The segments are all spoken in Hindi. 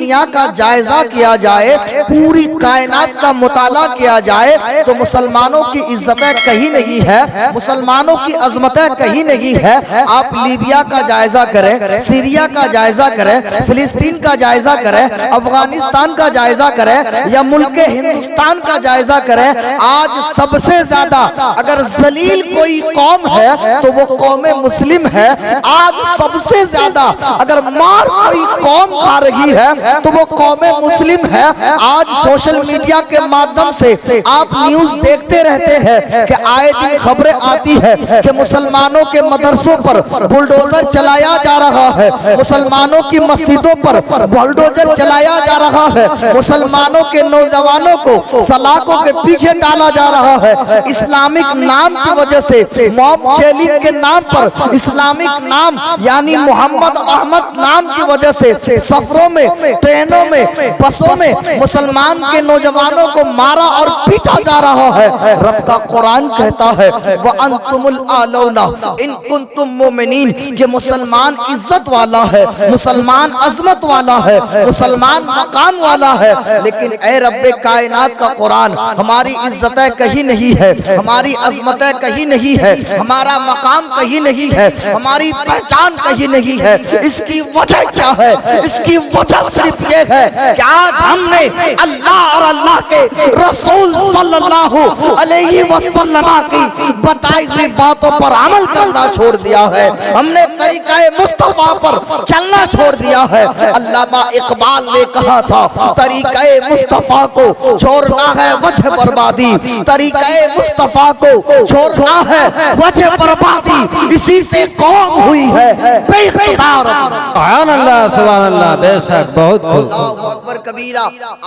दुनिया का जायजा किया जाए, पूरी कायनात का मुताला किया जाए तो मुसलमानों की इज्जतें कहीं नहीं है, मुसलमानों की अजमतें कहीं नहीं है। आप लीबिया का जायजा करें, सीरिया का जायजा करें, फिलिस्तीन का जायजा करें, अफगानिस्तान का जायजा करें या मुल्क हिंदुस्तान का जायजा करें, आज सबसे ज्यादा अगर जलील कोई कौम है तो वो कौम मुस्लिम है। आज सबसे ज्यादा अगर मार कोई कौम खा रही है तो वो कौम मुस्लिम है। आज सोशल मीडिया के माध्यम से आप न्यूज देखते रहते हैं कि आए दिन खबरें आती है कि मुसलमानों के मदरसों पर बुलडोजर चलाया जा रहा है, मुसलमानों की मस्जिदों पर बुलडोजर चलाया जा रहा है, मुसलमानों के नौजवानों को सलाखों के पीछे डाला जा रहा है। इस्लामिक नाम की वजह से, मॉब चेलिंग के नाम पर, इस्लामिक नाम यानी मोहम्मद अहमद नाम की वजह से सफरों में, ट्रेनों में, बसों में मुसलमान के नौजवानों को मारा और पीटा जा रहा है। रब का कुरान कहता है व अंतुमुल आलौना इन कुंतुम मोमिनीन, कि मुसलमान इज्जत वाला है, मुसलमान अजमत वाला है, मुसलमान मकाम वाला है। लेकिन ए रब्बे कायनात का कुरान, हमारी इज्जतें कहीं नहीं है, हमारी अजमतें कहीं नहीं है, हमारा मकाम कहीं नहीं है, हमारी पहचान कहीं नहीं है। इसकी वजह क्या है? इसकी वजह सिर्फ ये है कि आज हमने अल्लाह और अल्लाह के रसूल सल्लल्लाहु अलैहि वसल्लम की बताई हुई बातों पर अमल करना छोड़ दिया है। हमने तरीक़े मुस्तफा पर चलना छोड़ दिया है। अल्लामा इकबाल ने कहा था, तरीक़े मुस्तफा को छोड़ना है वजह बर्बादी, तरीक़े मुस्तफा को छोड़ना है वजह बर्बादी, इसी से कौम हुई है बेइख्तियार। सुभान अल्लाह, सुभान अल्लाह, बेशक बहुत अल्लाहु अकबर कबीरा।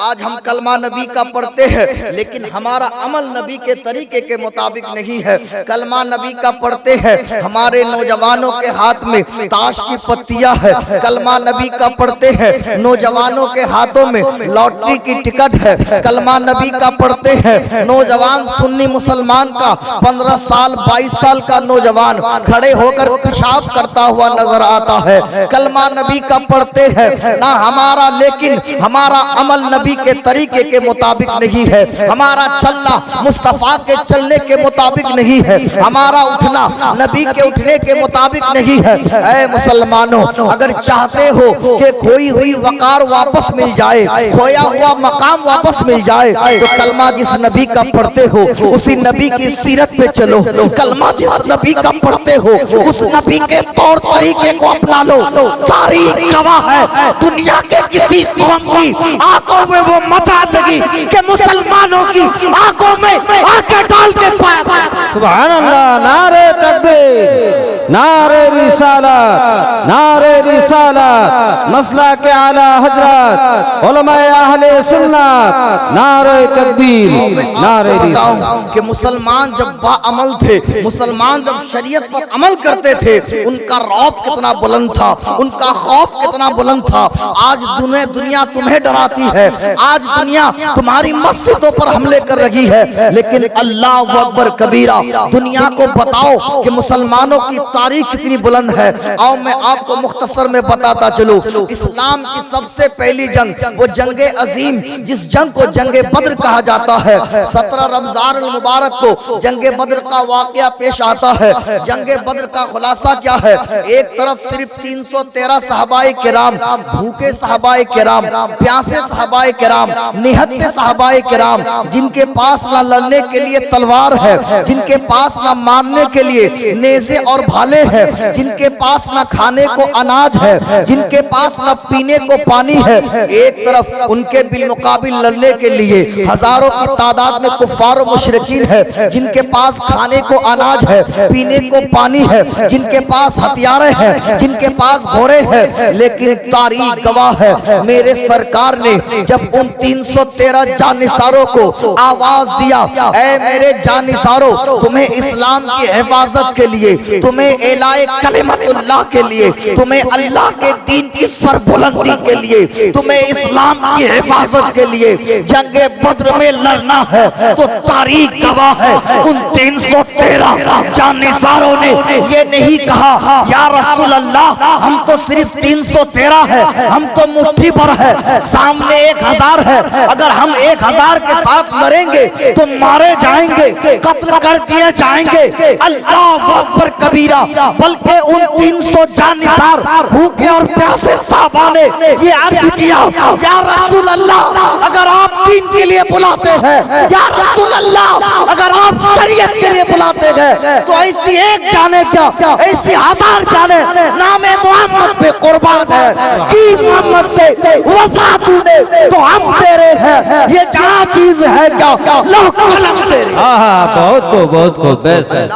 आज हम कलमा नबी का पढ़ते हैं लेकिन हमारा अमल नबी के तरीके के मुताबिक नहीं है। कलमा नबी का पढ़ते हैं, हमारे नौजवानों के हाथ में ताश की पत्तियां है। कलमा नबी का पढ़ते हैं, नौजवानों के हाथों में लॉटरी की टिकट है। कलमा नबी का पढ़ते हैं, नौजवान सुन्नी मुसलमान का 15 साल 22 साल का नौजवान खड़े होकर पेशाब करता हुआ नजर आता है। कलमा नबी का पढ़ते हैं ना हमारा, लेकिन हमारा अमल नबी के तरीके के मुताबिक नहीं है, हमारा चलना मुस्तफा के चलने के मुताबिक नहीं है, हमारा उठना नबी के उठने के मुताबिक नहीं है। ऐ मुसलमानों, अगर चाहते हो कि खोई हुई वकार वापस मिल जाए, खोया हुआ मकाम वापस मिल जाए, तो कलमा जिस नबी का पढ़ते हो उसी नबी की सीरत पे चलो। कलमा जिस नबी का पढ़ते हो उस नबी के तौर तरीके को अपना लो। तारीख गवाह है, दुनिया के किसी कौम की आंखों में वो मचा लगी कि मुसलमानों की आंखों में आंखें डाल के पाया। सुभान अल्लाह, नारे तकबीर, नारे रिसालत, नारे रिसालत, मसला के आला हजरत उलमाए अहले सुन्नत, नारे तकबीर, नारे रिसालत। कि मुसलमान जब बाअमल थे, मुसलमान जब शरीयत पर अमल करते थे, उनका रौब कितना बुलंद था, उनका खौफ कितना बुलंद था। आज दुनिया तुम्हें डराती है, आज दुनिया तुम्हारी मस्जिदों पर हमले कर रही है, लेकिन अल्लाह अकबर कबीरा। दुनिया को बताओ कि मुसलमानों की तारीख कितनी बुलंद है। आओ मैं आपको मुख्तसर में बताता चलूं। इस्लाम की सबसे पहली जंग, वो जंगे अजीम, जिस जंग को जंगे बद्र कहा जाता है, 17 रमजान मुबारक को जंगे बद्र का वाकया पेश आता है। जंगे बद्र का खुलासा क्या है? एक तरफ सिर्फ 313 सहाबाए किराम, भूखे सहाबाए किराम, प्यासे सहाबाए किराम, निहत्ते सहाबाए किराम, जिनके पास ना लड़ने के लिए तलवार है, जिनके पास ना मारने के लिए नेज़े और भाले हैं, जिनके पास ना खाने को अनाज है, जिनके पास ना पीने को पानी है। एक तरफ उनके बिलमुकाबिल लड़ने के लिए हजारों की तादाद में कुफ्फार और मुशरिकीन है, जिनके पास खाने को अनाज है, पीने को पानी है, जिनके पास हथियारें हैं, जिनके पास घोड़े हैं। लेकिन तारीख गवाह है, मेरे सरकार ने जब उन 313 जानिसारों को आवाज दिया, ऐ मेरे जानिसारों, तुम्हें इस्लाम की हिफाजत के लिए, तुम्हें एलाए कलिमतुल्लाह के लिए, तुम्हें अल्लाह के दीन की सरबुलंदी के लिए, तुम्हें इस्लाम की हिफाजत के लिए जंगे बद्र में लड़ना है, तो तारीख गवाह है उन 313 जानिसारों ने ये नहीं कहा या रसूल अल्लाह हम तो सिर्फ 313 है, हम तो मुट्ठी भर है, सामने 1000 है, अगर हम 1000 के साथ लड़ेंगे तो मारे जाएंगे, कत्ल कर दिए जाएंगे। अल्लाह अकबर कबीरा। बल्कि उन 300 जानिसार भूखे और प्यासे साहबा ने ये अर्ज किया या रसूल अल्लाह अगर आप दीन के लिए बुलाते हैं, या रसूल अल्लाह अगर आप शरीयत के लिए बुलाते हैं, तो ऐसी एक जाने क्या ऐसी 1000 जाने नामे मोहम्मद पे कुर्बान है कि मोहम्मद से वफा तूने तो हम तेरे हैं, ये जहाँ चीज है क्या लो कलम तेरे। बहुत खूब बेस है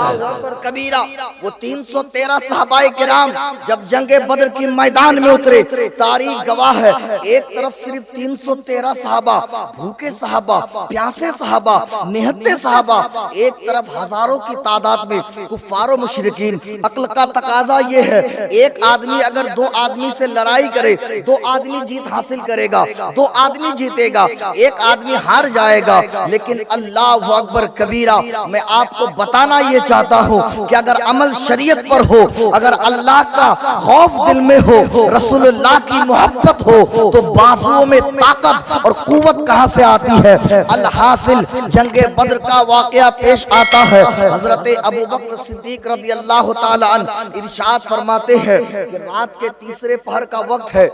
कबीरा। वो 313 सहाबाए किराम जब जंगे बद्र की मैदान में उतरे, तारीख गवाह है, एक तरफ सिर्फ 313 सहाबा, भूखे सहाबा, प्यासे सहाबा, निहत्ते सहाबा, एक तरफ हजारों की तादाद में कुफ्फार और मुशरिकीन। अक्ल का तकाजा ये है, एक आदमी अगर 2 आदमी से लड़ाई करे, 2 आदमी जीत हासिल करेगा, 2 आदमी जीतेगा, एक आदमी हार जाएगा। लेकिन अल्लाह अकबर कबीरा, मैं आपको बताना ये चाहता हूँ कि अगर अमल शरीयत पर हो, अगर अल्लाह का खौफ दिल में हो, रसूलुल्लाह की मोहब्बत हो, तो बाजुओं में ताकत और कुव्वत कहाँ से आती है। अल-हासिल जंगे बद्र का वाकया पेश आता है। हजरत अबू बकर सिद्दीक रज़ी अल्लाह ताला अन्हु इरशाद फरमाते हैं कि रात के तीसरे पहर का वक्त है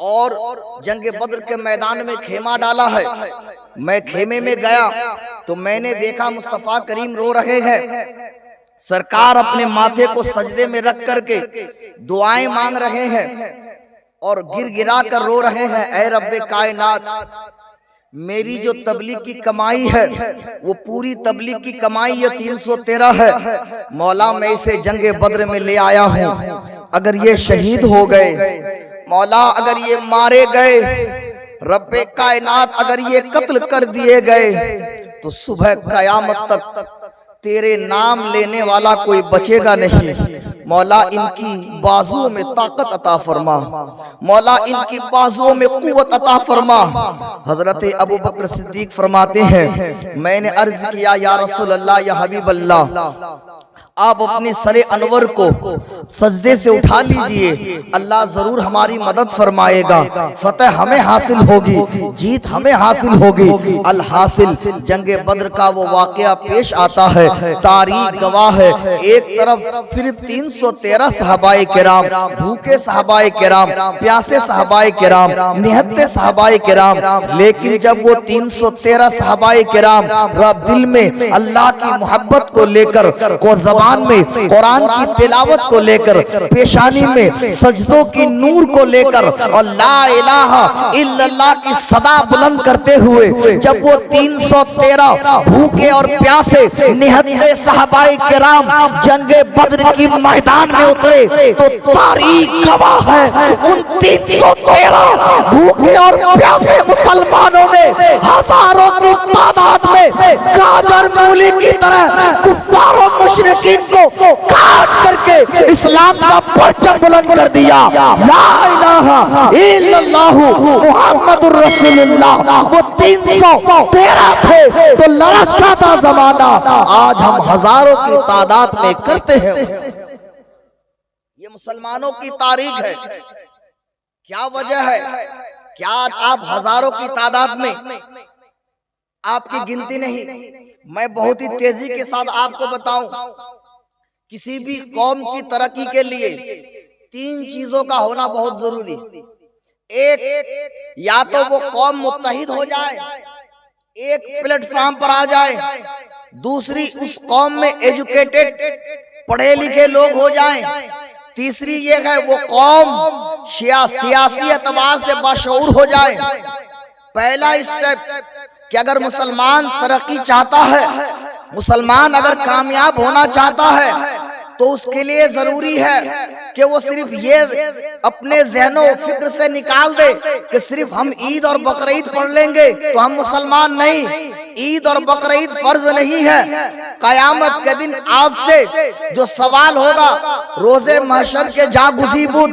और जंगे बद्र के मैदान में खेमा डाला है। मैं खेमे में गया तो मैंने देखा मुस्तफा करीम रो रहे हैं। सरकार अपने माथे को सजदे में रख करके दुआएं मांग रहे हैं और गिर गिरा कर रो रहे हैं, ऐ रब्बे कायनात, मेरी जो तबलीग की कमाई है वो पूरी तबलीग की कमाई ये 313 है। मौला मैं इसे जंगे बद्र में ले आया हूँ, अगर ये शहीद हो गए, मौला अगर ये मारे गए, रब्बे कायनात अगर ये कत्ल कर दिए गए, तो सुबह कयामत तक तेरे नाम लेने वाला कोई बचेगा नहीं। मौला इनकी बाजुओं में ताकत अता फरमा, मौला इनकी बाजुओं में कुव्वत अता फरमा। हजरत अबू बकर सिद्दीक फरमाते हैं, मैंने अर्ज किया या रसूल अल्लाह या हबीब अल्लाह, आप अपने सरे अनवर को सजदे से उठा लीजिए, अल्लाह जरूर हमारी मदद फरमाएगा, फतह हमें हासिल होगी, जीत हमें हासिल होगी। अल हासिल जंगे बद्र का वो वाकया पेश आता है। तारीख गवाह है, एक तरफ सिर्फ 313 सहाबाए किराम, भूखे सहाबाए किराम, प्यासे सहाबाए किराम, निहत्ते सहाबाए किराम, लेकिन जब वो 313 सहाबाए किराम रब दिल में अल्लाह की मोहब्बत को लेकर, को जबान में कुरान की तिलावत को लेकर, पेशानी में सजदों की नूर को लेकर और ला इलाहा इल्लल्लाह की सदा बुलंद करते हुए जब वो 313 भूखे और प्यासे निहत्ते सहाबाए किराम जंगे बद्र की मैदान में उतरे, तो तारीख गवाह है उन 313 भूखे और प्यासे मुसलमानों ने हजारों की तादाद में गाजर मूली की तरह कुफ्फार और मुशरिकीन को काट करके इस्लाम का परचम बुलंद कर दिया। ला इलाहा इल्लल्लाह मुहम्मदुर रसूलुल्लाह। वो 313 थे तो लड़का था जमाना, आज हम हजारों की तादाद में करते हैं। ये मुसलमानों की तारीख है। क्या वजह है? क्या आप हजारों की तादाद में, आपकी गिनती नहीं, मैं बहुत ही तेजी के साथ आपको बताऊं, किसी भी कौम की तरक्की के लिए 3 चीजों का होना बहुत जरूरी। एक, या तो वो कौम मुत्तहिद हो जाए, एक प्लेटफॉर्म पर आ जाए, दूसरी उस कौम में एजुकेटेड पढ़े लिखे लोग हो जाएं, तीसरी ये है वो कौम सियासी एतबार से बाशऊर हो जाए। पहला स्टेप कि अगर मुसलमान तरक्की चाहता है, मुसलमान अगर कामयाब होना चाहता है, तो उसके लिए जरूरी है कि वो सिर्फ ये अपने ज़हनो फिक्र से निकाल दे कि सिर्फ हम ईद और बकरीद पढ़ लेंगे तो हम मुसलमान नहीं। ईद और बकरीद फर्ज नहीं है। कयामत के दिन आपसे जो सवाल होगा, रोजे महशर के जागुजी बुद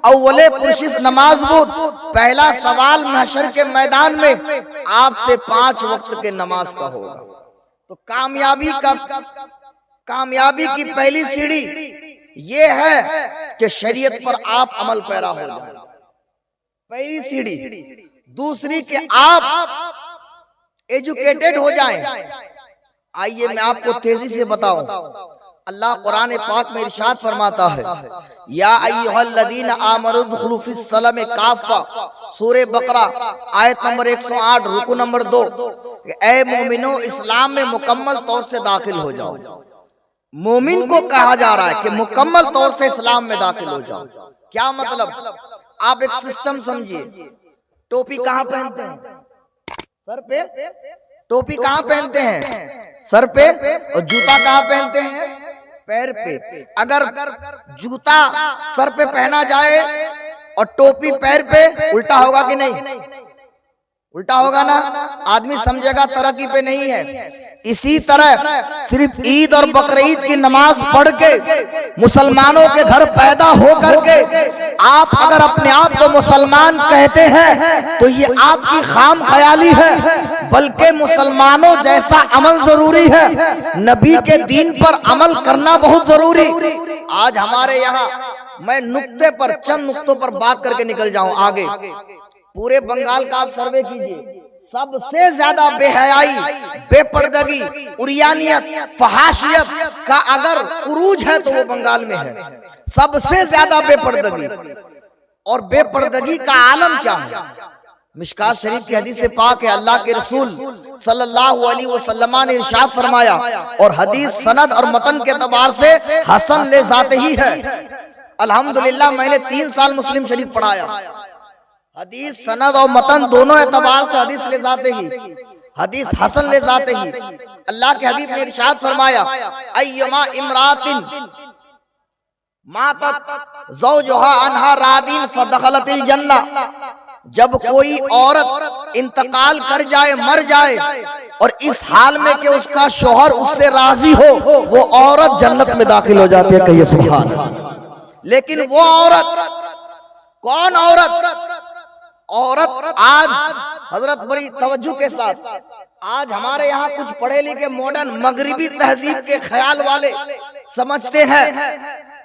अव्वले पुरशिश नमाज बुद, पहला सवाल महशर के मैदान में आपसे 5 वक्त के नमाज का होगा। तो कामयाबी की पहली सीढ़ी ये है कि शरीयत पर आप अमल पैरा हो जाए, पहली सीढ़ी। दूसरी कि आप एजुकेटेड हो जाएं। आइए मैं आपको तेजी से बताऊं, अल्लाह कुरान पाक में इरशाद फरमाता है, या अय्युहल्लज़ीना आमनु दुखुलू फिस्सलम काफ़ा, सूरह बकरा आयत नंबर 108 रुकू नंबर 2, ऐ मोमिनो इस्लाम में मुकम्मल तौर से दाखिल हो जाओ। मोमिन को कहा जा रहा है कि मुकम्मल तौर से इस्लाम में दाखिल हो जाओ। क्या मतलब? आप एक सिस्टम समझिए। टोपी कहाँ पहनते हैं? सर पे। टोपी कहाँ पहनते हैं? सर पे। और जूता कहाँ पहनते हैं? पैर पे। अगर जूता सर पे पहना जाए और टोपी पैर पे, उल्टा होगा कि नहीं? उल्टा होगा ना। आदमी समझेगा तरक्की पे नहीं है। इसी तरह सिर्फ ईद और बकरीद की नमाज पढ़ के मुसलमानों के घर पैदा हो करके आप अगर अपने आप को मुसलमान कहते हैं तो ये आपकी खाम ख्याली है, बल्कि मुसलमानों जैसा अमल जरूरी है। नबी के दीन पर अमल करना बहुत जरूरी। आज हमारे यहाँ, मैं नुक्ते पर, चंद नुक्तों पर बात करके निकल जाऊं आगे। पूरे बंगाल का आप सर्वे कीजिए, सबसे ज्यादा बेहयाई, बेपर्दगी, उरियानियत, फहाशियत का अगर उरूज है तो वो बंगाल में है। सबसे ज्यादा बेपर्दगी। और बेपर्दगी का आलम क्या है? मिशकात शरीफ की हदीस से पाक है, अल्लाह के रसूल सल्लल्लाहु अलैहि वसल्लम ने इरशाद फरमाया, और हदीस सनद और मतन के एतबार से हसन ले जाते ही है। अल्हम्दुलिल्लाह मैंने 3 साल मुस्लिम शरीफ पढ़ाया। हदीस सनद और मतन दोनों एतबार से हदीस ले जाते ही, हदीस हसन ले जाते ही। अल्लाह के हबीब ने इरशाद फरमाया, अय्युमा इमरातिन मातत ज़ौजुहा अन्हा रादिन फदखलतिल जन्ना, जब कोई औरत इंतकाल कर जाए, मर जाए, और इस हाल में कि उसका शौहर उससे राजी हो, वो औरत जन्नत में दाखिल हो जाती है। कहिए सुभान अल्लाह। लेकिन वो औरत कौन औरत? औरत आज हजरत बड़ी तवज्जो के साथ, आज हमारे यहाँ कुछ पढ़े लिखे मॉडर्न मगरिबी तहजीब के ख्याल वाले समझते हैं,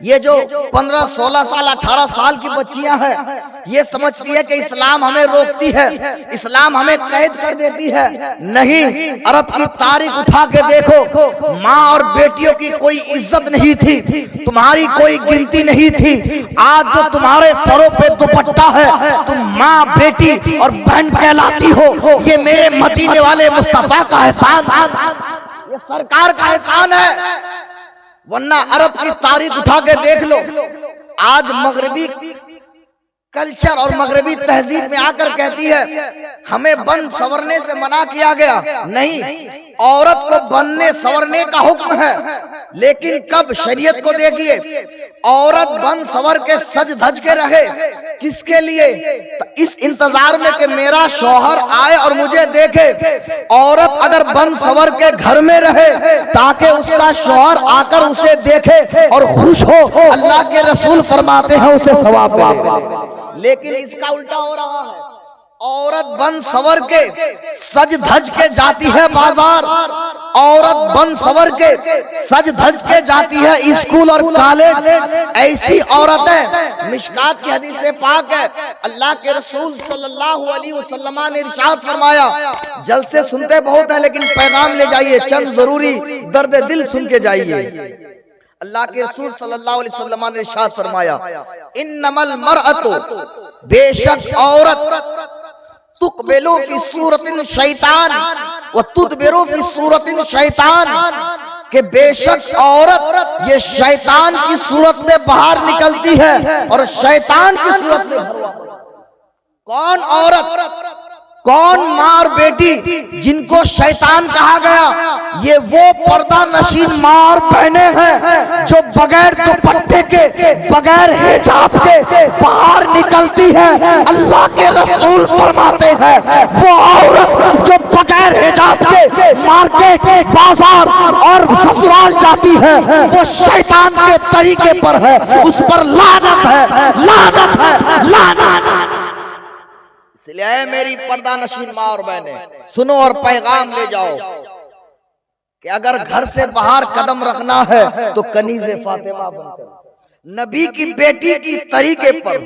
ये जो 15, 16 साल, 18 साल की बच्चियां हैं, ये समझती है कि इस्लाम हमें रोकती है, इस्लाम हमें कैद कर देती है। नहीं, अरब की तारीख उठा के देखो, माँ और बेटियों की कोई इज्जत नहीं थी, तुम्हारी कोई गिनती नहीं थी। आज जो तुम्हारे सरों पे दुपट्टा है, तुम माँ, बेटी और बहन कहलाती हो। ये मेरे मदीने वाले मुस्तफा का एहसान, ये सरकार का एहसान है। वरना अरब की तारीख उठा के देख लो, आज मगरबी कल्चर और मगरबी तहजीब में आकर कहती है हमें बन संवरने से मना किया गया। नहीं, औरत को बनने संवरने का हुक्म है, लेकिन कब? शरीयत को देखिए, औरत बन संवर के सज धज के रहे, किसके लिए? तो इस इंतजार में कि मेरा शौहर आए और मुझे देखे। औरत अगर बन संवर के घर में रहे ताकि उसका शौहर आकर उसे देखे और खुश हो, अल्लाह के रसूल फरमाते हैं उसे सवाब मिलेगा। लेकिन इसका उल्टा हो रहा है, औरत बन सवर के सज धज के जाती है बाजार, औरत बन सवर के सज धज के जाती है स्कूल और कॉलेज। ऐसी औरतें, मिशकात की हदीस से पाक है, अल्लाह के रसूल सल्लल्लाहु अलैहि वसल्लम ने इरशाद फरमाया, जलसे सुनते बहुत है लेकिन पैगाम ले जाइए, चंद जरूरी दर्द दिल सुन के जाइए। अल्लाह के रसूल सल्लल्लाहु अलैहि वसल्लम ने इरशाद फरमाया, इन्नमल मरअतु, बेशक औरत, तुकबिलु फी सूरतिन शैतान व तुदबिरु फी सूरतिन शैतान, के बेशक औरत ये शैतान की सूरत में बाहर निकलती है और शैतान की सूरत में। कौन औरत, कौन माँ और बेटी जिनको शैतान कहा गया? ये वो पर्दा नशीन माँ और बहनें हैं जो बगैर दुपट्टे के, बगैर हिजाब के बाहर निकलती है। अल्लाह के रसूल फरमाते हैं वो औरत जो बगैर हिजाब के मार्केट, बाजार और ससुराल जाती है वो शैतान के तरीके पर है, उस पर लानत है, लानत है, लानत। इसलिए मेरी पर्दा नशीन माँ और बहनें, सुनो और पैगाम ले जाओ कि अगर घर से बाहर कदम रखना है तो कनीज़े फातिमा बनकर नबी की बेटी की तरीके पर।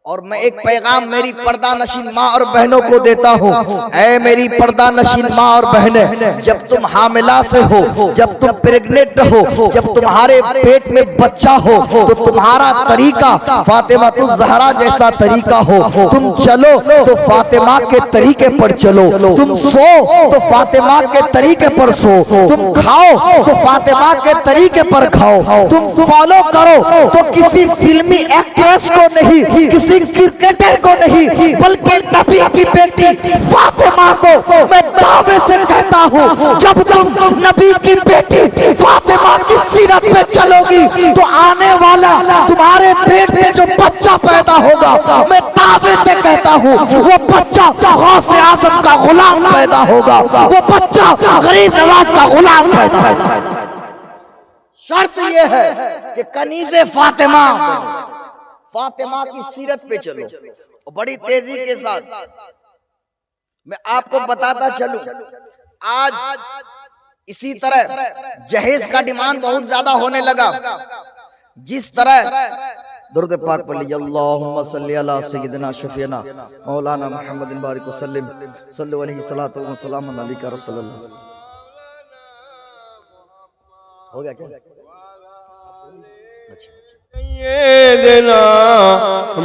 और मैं एक पैगाम मेरी पर्दा नशीन माँ और बहनों को देता हूँ, ऐ मेरी पर्दा नशीन माँ और बहनें, जब तुम हामिला से हो, जब तुम प्रेग्नेंट हो, जब तुम्हारे पेट में बच्चा हो, तो तुम्हारा तरीका फातिमा तुम ज़हरा जैसा तरीका हो। तुम चलो तो फातिमा के तरीके पर चलो, तुम सो तो फातिमा के तरीके पर सो, तुम खाओ तो फातिमा के तरीके पर खाओ, तुम फॉलो करो तो किसी फिल्मी एक्ट्रेस को नहीं, किसी क्रिकेटर को नहीं, बल्कि नबी की बेटी फातिमा को मैं दावे से कहता हूँ, जब तुम नबी की बेटी फातिमा की सीरत पे चलोगी तो आने वाला तुम्हारे पेट में जो बच्चा पैदा होगा, मैं दावे से कहता हूँ वो बच्चा गौसे आज़म का गुलाम पैदा होगा, वो बच्चा गरीब नवाज का गुलाम पैदा होगा। शर्त ये है कि कनीज़े फातिमा की सीरत पे चलो। और बड़ी तेजी के साथ मैं आपको बताता चलूं, आज इसी तरह जहेज का डिमांड बहुत ज्यादा होने लगा। जिस तरह दुरूद पाक पढ़ लीजिए, अल्लाहुम्मा सल्ली अला सय्यिदिना शफीना मौलाना मुहम्मदिन बारिक वसल्लिम सल्लल्लाहु अलैहि सलातो व सलाम अलैका रसूलुल्लाह। हो गया क्या? अच्छा, सय्यिदना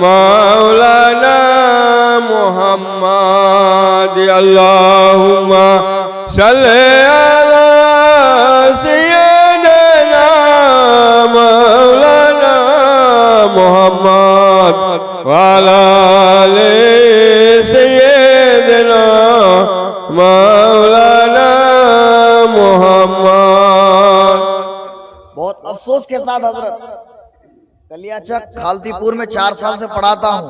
मौलाना मुहम्मद अल्लाहुम्मा सल्ली अला सय्यिदना मौलाना मुहम्मद व अला आलि सय्यिदना मौलाना मुहम्मद। बहुत अफसोस के साथ हजरत, कलियाचक खालतीपुर में 4 साल से पढ़ाता हूँ,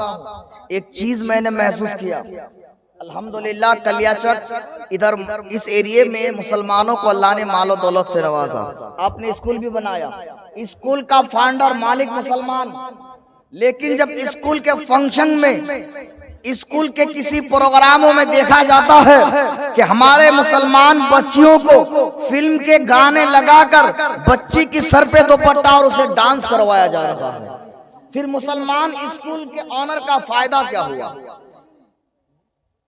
एक चीज मैंने महसूस किया। अल्हम्दुलिल्लाह कलियाचक इधर इस एरिया में मुसलमानों को अल्लाह ने मालो दौलत से नवाजा। आपने स्कूल भी बनाया, स्कूल का फाउंडर मालिक मुसलमान, लेकिन जब स्कूल के फंक्शन में, स्कूल के किसी प्रोग्रामों में देखा जाता है कि हमारे मुसलमान बच्चियों को फिल्म के गाने लगाकर बच्ची की सर पे दुपट्टा और उसे डांस करवाया जा रहा है, फिर मुसलमान स्कूल के ऑनर का फायदा क्या हुआ?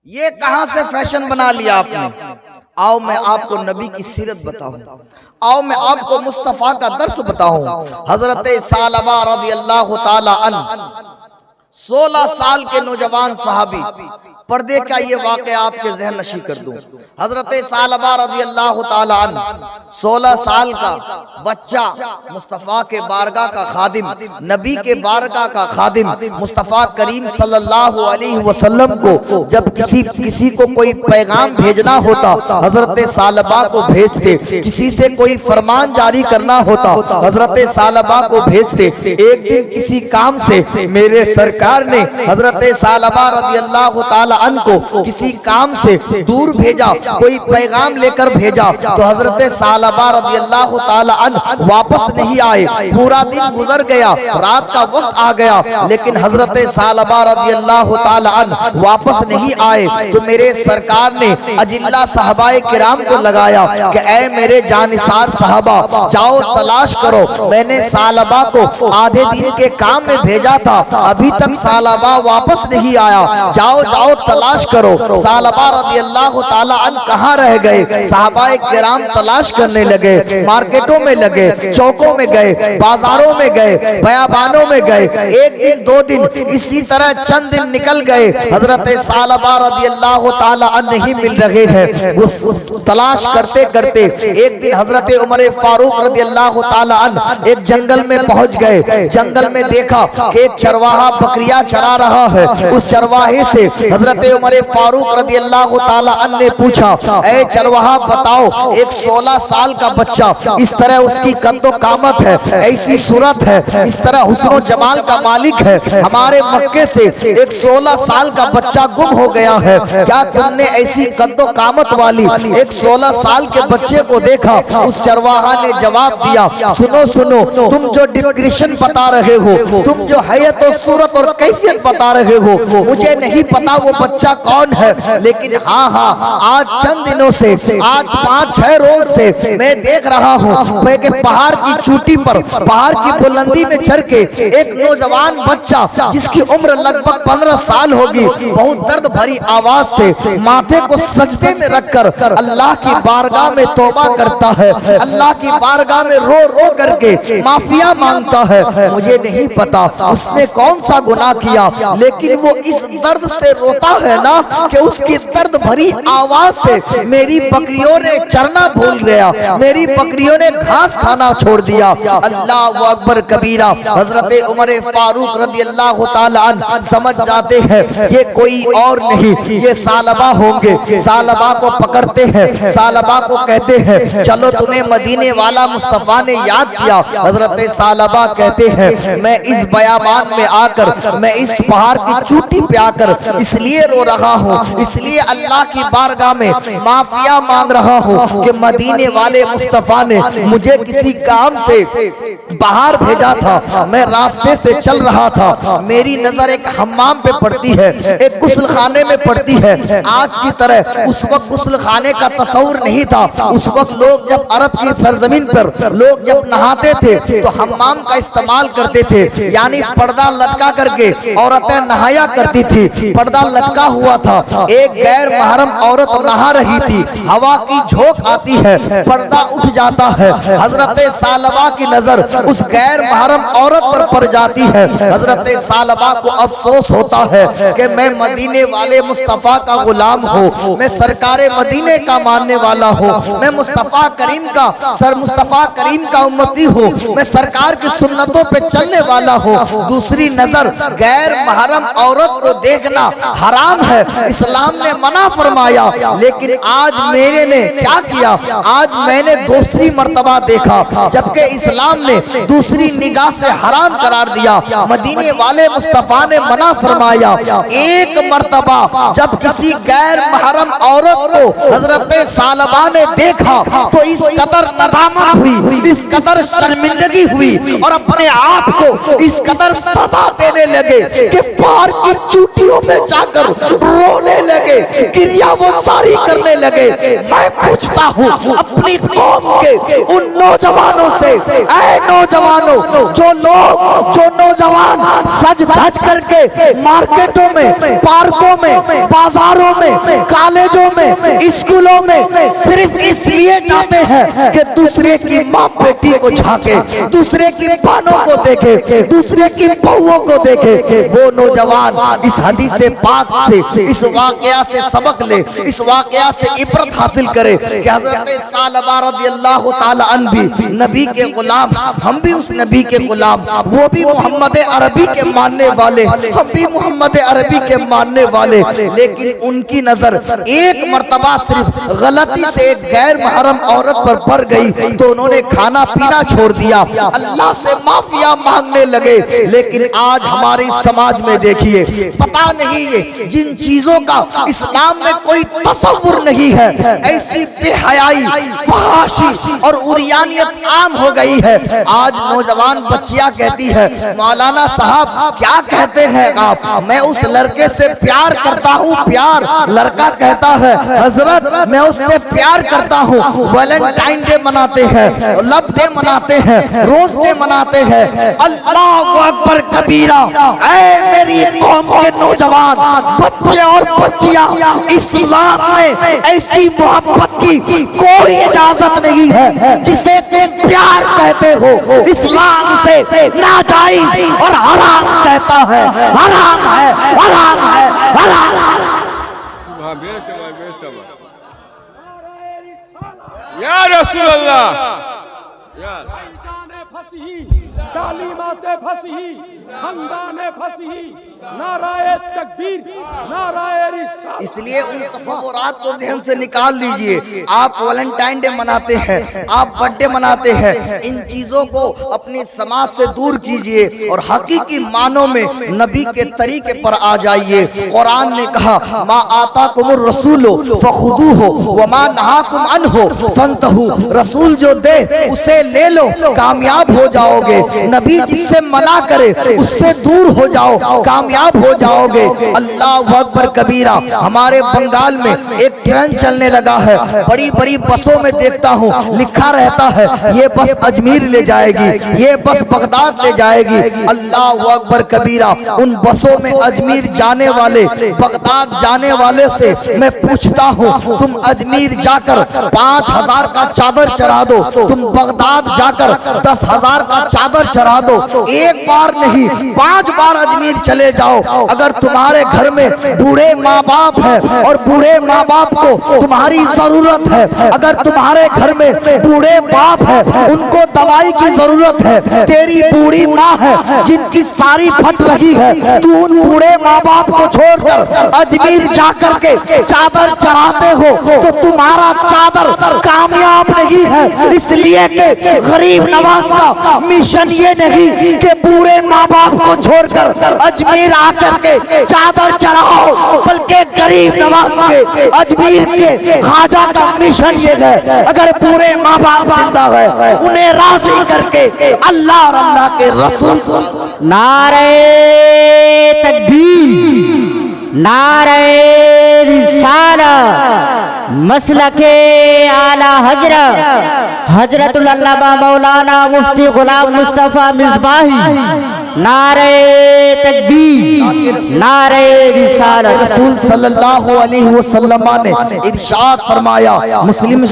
ये कहां से फैशन बना लिया आपने? आओ मैं आपको नबी की सीरत बताऊं, आओ मैं आपको मुस्तफा का दर्स बताऊं। हजरत सालबा रज़ियल्लाहु ताला अन्हु 16 साल के नौजवान सहाबी, पर्दे का ये वाक़या आपके ज़हन नशी कर दूं। हजरत सालबा रज़ियल्लाहु ताला अन्हु 16 साल का बच्चा मुस्तफ़ा के बारगाह का खादिम, नबी के बारगाह का खादिम, मुस्तफ़ा करीम सल्लल्लाहु अलैहि वसल्लम को जब किसी को कोई पैगाम भेजना होता, हजरत सालबा को भेजते। किसी से कोई फरमान जारी करना होता, हजरत सालबा को भेजते। एक दिन किसी काम से मेरे सरकार ने हजरत सालबा रज़ियल्लाहु ताला अन्हु को किसी काम से दूर भेजा, कोई पैगाम लेकर भेजा, तो हजरत सालबा रज़ियल्लाहु ताला अन्हु वापस नहीं आए। पूरा दिन गुजर गया, रात का वक्त आ गया, लेकिन हजरत सालबा रज़ियल्लाहु ताला अन्हु वापस नहीं आए। तो मेरे सरकार ने अजिल्ला साहबाए किराम को लगाया कि ऐ मेरे जानिसार साहबा, जाओ तलाश करो। मैंने सालबा को आधे दिन के काम में भेजा था, अभी तक सालबा वापस नहीं आया, जाओ जाओ तलाश करो। सालबा रज़ियल्लाहु ताला अन्हु कहाँ रह गए? साहबाए किराम तलाश करने लगे, मार्केटों में लगे, चौकों में गए, बाजारों में गए, बयाबानों में गए। एक दिन 2 दिन इसी तरह चंद दिन निकल गए, हजरत सालबा रज़ियल्लाहु ताला अन्हु नहीं मिल रहे हैं। वो तलाश करते करते एक दिन हजरत उमर फारूक रज़ियल्लाहु ताला अन्हु एक जंगल में पहुंच गए। जंगल में देखा कि एक चरवाहा बकरियां चरा रहा है। उस चरवाहे से हजरत हजरत उमर फारूक रज़ी अल्लाह ताला अन्हु ने पूछा, ऐ चरवाहा बताओ, एक 16 साल का बच्चा, इस तरह उसकी कद्दो कामत है, ऐसी सूरत है, इस तरह हुस्न जमाल का मालिक है, हमारे मक्के से एक 16 साल का बच्चा गुम हो गया है, क्या तुमने ऐसी कद्दो कामत वाली एक 16 साल के बच्चे को देखा? उस चरवाहा ने जवाब दिया, सुनो सुनो, तुम जो डिस्क्रिप्शन बता रहे हो, तुम जो हैयत और सूरत और कैफियत बता रहे हो, मुझे नहीं पता वो बच्चा कौन है, लेकिन हाँ हाँ, आज चंद दिनों से, आज 5-6 रोज से मैं देख रहा हूँ कि पहाड़ की चोटी पर, पहाड़ की बुलंदी में चढ़ के एक नौजवान बच्चा जिसकी उम्र लगभग 15 साल होगी, बहुत दर्द भरी आवाज से माथे को सजदे में रखकर अल्लाह की बारगाह में तौबा करता है, अल्लाह की बारगाह में रो रो करके माफिया मांगता है। मुझे नहीं पता उसने कौन सा गुनाह किया, लेकिन वो इस दर्द से रोता है ना कि उसकी दर्द भरी आवाज से मेरी बकरियों ने चरना भूल गया, मेरी बकरियों ने घास खाना छोड़ दिया। अल्लाह अकबर कबीरा। हजरत उमर फारूक रज़ी अल्लाह ताला अन्हु समझ जाते हैं ये कोई और नहीं, ये सालबा होंगे। सालबा को पकड़ते हैं, सालबा को कहते हैं चलो तुम्हें मदीने वाला मुस्तफा ने याद किया। हजरत सालबा कहते हैं मैं इस बयाबान में आकर, मैं इस पहाड़ की चोटी पे आकर इसलिए रो रहा हूँ, इसलिए अल्लाह की बारगाह में माफिया मांग रहा हूँ कि मदीने वाले मुस्तफा ने मुझे किसी काम से बाहर भेजा था, मैं रास्ते से चल रहा था, मेरी नजर एक हम्माम पे पड़ती है, एक गुस्ल खाने में पड़ती है। आज की तरह उस वक्त गुस्ल खाने का तस्वुर नहीं था। उस वक्त लोग जब अरब की सरजमीन पर लोग जब नहाते थे तो हम्माम का इस्तेमाल करते थे, यानी पर्दा लटका करके औरतें नहाया करती थी। पर्दा लटका हुआ था, एक गैर महरम औरत नहा रही थी, हवा की झोंक आती है, पर्दा उठ जाता है, हजरत सालबा की नजर उस गैर महरम औरत पर पड़ जाती है। हजरत सालबा को अफसोस होता है कि मैं मदीने वाले मुस्तफा का गुलाम हूँ, मैं सरकारे मदीने का मानने वाला हूँ, मैं मुस्तफा करीम का मुस्तफा करीम का उम्मती हूँ, मैं सरकार की सुन्नतों पे चलने वाला हूँ। दूसरी नजर गैर महरम औरत को देखना हराम है, इस्लाम ने मना फरमाया, लेकिन आज मेरे ने क्या किया, आज मैंने दूसरी मर्तबा देखा, जबकि इस्लाम ने दूसरी निगाह से हराम करार दिया, मदीने वाले मुस्तफा ने मना फरमाया। एक मर्तबा जब किसी गैर महरम औरत को हजरत सालबा ने देखा तो इस कदर नदामत हुई, इस कदर शर्मिंदगी हुई और अपने आप को इस कदर सजा देने लगे कि पहाड़ की चोटियों में जाकर रोने लगे, क्रिया वो सारी करने लगे। मैं पूछता हूँ अपनी कौम के उन नौजवानों से, ऐ नौजवानों, जो लोग, जो नौजवान सज धज करके मार्केटों में, पार्कों में, बाजारों में, कॉलेजों में, स्कूलों में सिर्फ इसलिए जाते हैं कि दूसरे की माँ बेटी को झांके, दूसरे की बहनों को देखे, दूसरे की बहुओं को देखे, वो नौजवान इस हदीस से पाक से, इस वाकया से सबक ले, इस वाकया से इबरत हासिल करे कि हजरत सालबा रज़ी अल्लाह ताला अन्हु भी नबी के गुलाम, हम भी उस नबी के गुलाम, वो भी मोहम्मद अरबी के मानने वाले, हम भी मोहम्मद अरबी के मानने वाले, लेकिन उनकी नजर एक मर्तबा सिर्फ गलती से एक गैर महरम औरत पर पड़ गई तो उन्होंने खाना पीना छोड़ दिया, अल्लाह से माफिया मांगने लगे। लेकिन आज हमारे समाज में देखिए, पता नहीं ये जिन चीजों का इस्लाम में कोई तसव्वुर नहीं है, ऐसी बेहयाई, फहाशी और उरियानियत आम हो गई है। आज नौजवान बच्चियां कहती है, मौलाना साहब क्या कहते हैं आप, मैं उस लड़के से प्यार करता हूँ, प्यार। लड़का कहता है हजरत मैं उससे प्यार करता हूँ। वैलेंटाइन डे मनाते हैं, लव डे मनाते हैं, रोज डे मनाते हैं। अल्लाह अकबर कबीरा। ऐ मेरी कौम के नौजवान बच्चे और बच्चियां, इस्लाम में ऐसी मोहब्बत की कोई इजाजत नहीं है जिसे तुम प्यार कहते हो। इस्लाम से नाजायज और हराम कहता है, हराम है, हराम है, हराम है। या रसूल अल्लाह, फसी, तालीमाते फसी, खानदाने फसी, नाराए तकबीर, नाराए इसलिए उन तस्वुरात को ज़हन से निकाल दीजिए। आप वैलेंटाइन डे मनाते हैं, आप बर्थडे मनाते हैं, इन चीजों को अपनी समाज से दूर कीजिए और हकीकी मानों में नबी के तरीके पर आ जाइए। कुरान ने कहा मा आताकुमुर रसूलो फखुदूहु व मा नहाकुम अन्हु फंतहु। रसूल जो दे उसे ले लो, कामयाब हो जाओगे। नबी जिससे मना करे उससे दूर हो जाओ, कामयाब हो जाओगे। अल्लाह अकबर कबीरा। हमारे बंगाल में एक ट्रेन चलने लगा है, बड़ी बड़ी बसों में देखता हूँ लिखा रहता है ये बस अजमेर ले जाएगी, ये बस बगदाद ले जाएगी। अल्लाह अकबर कबीरा। उन बसों में अजमेर जाने वाले, बगदाद जाने वाले से मैं पूछता हूँ तुम अजमेर जाकर 5000 का चादर चढ़ा दो, तुम बगदाद जाकर 10,000 का चादर चढ़ा दो, एक बार नहीं 5 बार अजमेर चले जाओ। अगर तुम्हारे घर में बूढ़े माँ बाप है और बूढ़े माँ बाप को तुम्हारी जरूरत है, अगर तुम्हारे घर में बूढ़े बाप है उनको दवाई की जरूरत है, तेरी बूढ़ी माँ है जिनकी सारी फट रही है, तू उन बूढ़े माँ बाप को छोड़कर अजमेर जाकर के चादर चढ़ाते हो तो तुम्हारा चादर कामयाब नहीं है। इसलिए कि गरीब नवाज का मिशन ये नहीं कि पूरे माँ बाप को छोड़कर अजमेर आकर के चादर चढ़ाओ, बल्कि गरीब नवाज के अजमेर के ख्वाजा का मिशन ये है अगर पूरे माँ बाप जिंदा है उन्हें राजी करके अल्लाह और अल्लाह के रसूल को। नारे तकबीर, नारे रिसालत, मसलके आला हजरतुल अल्लामा मौलाना मुफ्ती गुलाम मुस्तफा मिसबाही। नारे तकबीर, नारे रिसालत। रसूल सल्लल्लाहु अलैहि वसल्लम ने इरशाद फरमाया, मुस्लिम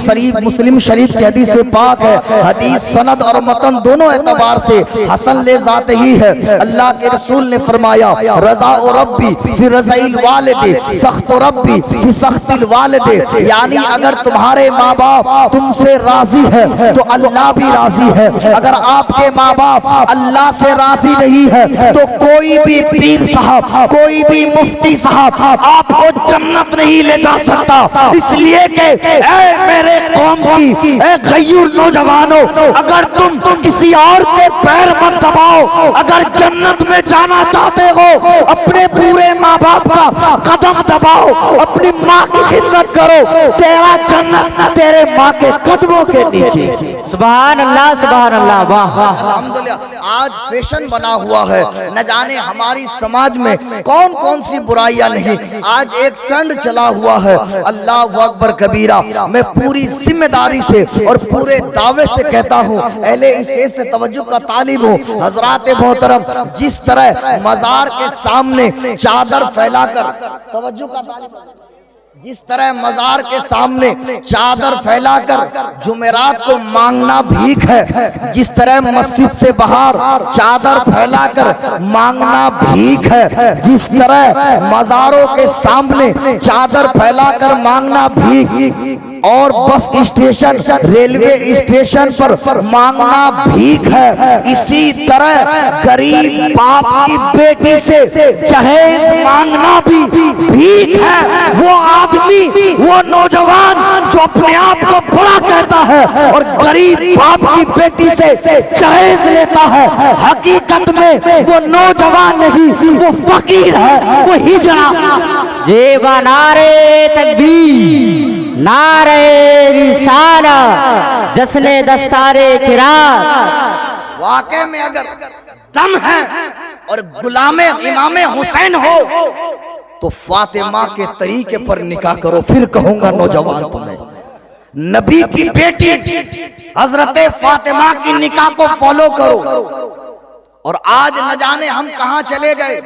शरीफ की हदीस से पाक है, हदीस सनद और मतन दोनों एतबार से हसन ले जाते ही है। अल्लाह के रसूल ने फरमाया रज़ा और रब्बी फिर रज़ाइल वालिदे, सख्त और रब्बी फिर सख्तिल वालिदे। यानी अगर तुम्हारे माँ बाप तुमसे राजी है तो अल्लाह भी राजी है। अगर आपके माँ बाप अल्लाह से राजी नहीं है तो कोई भी पीर साहब, कोई भी मुफ्ती साहब आपको जन्नत नहीं ले जा सकता। इसलिए कि मेरे कौम की गयूर नौजवानों, अगर तुम किसी और के पैर मत दबाओ, अगर जन्नत में जाना चाहते हो अपने पूरे माँ बाप का कदम दबाओ, अपनी माँ की खिदमत करो, तेरा जन्नत तेरे माँ के कदमों के नीचे। सुभान अल्लाह, सुभान अल्लाह, वाह अल्हम्दुलिल्लाह। आज फैशन बना हुआ है, न जाने हमारी समाज में कौन कौन सी बुराइयां नहीं, आज एक ट्रेंड चला हुआ है। अल्लाह अकबर कबीरा। मैं पूरी जिम्मेदारी से और पूरे दावे से कहता हूँ, अहले स्टेज से तवज्जो का तालिब हूँ, हजरात मोहतरम, जिस तरह मजार के सामने चादर फैलाकर, तवज्जो का तालिब, जिस तरह मजार के सामने चादर फैलाकर जुमेरात को मांगना भीख है, जिस तरह मस्जिद से बाहर चादर फैलाकर मांगना भीख है, जिस तरह मजारों के सामने चादर फैलाकर मांगना भीख और बस स्टेशन, रेलवे स्टेशन पर मांगना भीख है, इसी तरह गरीब बाप की बेटी से जहेज मांगना भी भीख है। वो आदमी, वो नौजवान जो अपने आप को बड़ा कहता है और गरीब बाप की बेटी से जहेज लेता है, हकीकत में वो नौजवान नहीं, वो फकीर है, वो हिजड़ा। जेबा नारे तकबीर, नारे रिसालत, जश्ने दस्तारे किरात। वाकई में अगर दम है और गुलामे इमामे हुसैन हो तो फातिमा के तरीके पर निकाह करो। फिर कहूंगा नौजवान तुम्हें, नबी की बेटी हजरत फातिमा की निकाह को फॉलो करो। और आज न जाने हम कहां चले गए।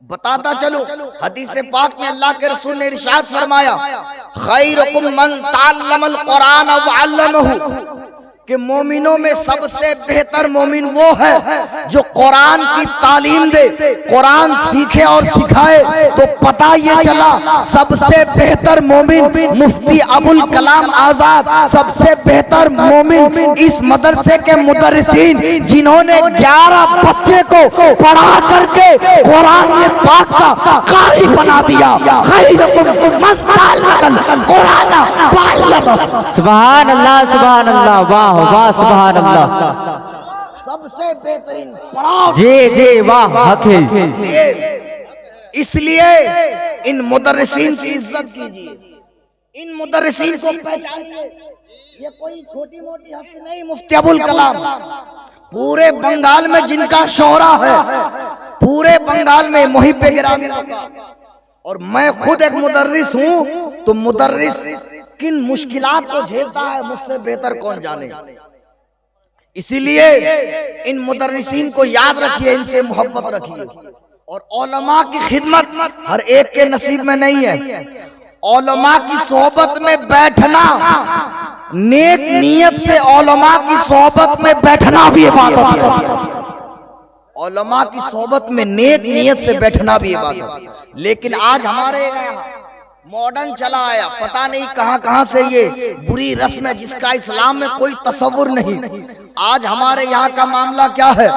बताता चलो, हदीस पाक में अल्लाह के रसूल ने इरशाद फरमाया, खैरुकुम मन तअल्लमल कुरान व अल्लमहु। कि मोमिनों में सबसे बेहतर मोमिन वो है जो कुरान की तालीम दे, कुरान सीखे और सिखाए। तो पता ये चला सबसे बेहतर मोमिन मुफ्ती अबुल कलाम आजाद, सबसे बेहतर मोमिन इस मदरसे के मुदर्रिसीन जिन्होंने 11 बच्चे को पढ़ा करके कुरान पाक का कारी बना दिया। सुभान अल्लाह, सुभान अल्लाह, वाह वाह, सुभान अल्लाह। सबसे बेहतरीन पढ़ाओ। जी जी, वाह हक है। इसलिए इन मुदर्रिसीन की इज्जत कीजिए, इन मुदर्रिसीन को पहचानिए। ये कोई छोटी मोटी हस्ती नहीं, मुफ्ती अबुल कलाम पूरे बंगाल में जिनका शोहरा है, पूरे बंगाल में मुहिब्बे गिरामी का। और मैं खुद एक मुदर्रिस हूं, तो मुदर्रिस किन मुश्किलात को झेलता है मुझसे बेहतर कौन जाने। इसीलिए इन मुदर्रिसीन को याद रखिए, इनसे मोहब्बत रखिए। और औलमा की खिदमत हर एक के नसीब में नहीं है। औलमा की सोहबत में बैठना, नेक नियत से औलमा की सोहबत में बैठना भी इबादत है। औलमा की सोहबत में नेक नियत से बैठना भी इबादत है। लेकिन आज हमारे यहाँ मॉडर्न चला आया, पता नहीं कहां कहां से ये बुरी रस्म है जिसका इस्लाम में कोई तसव्वुर नहीं। आज हमारे यहाँ का मामला क्या है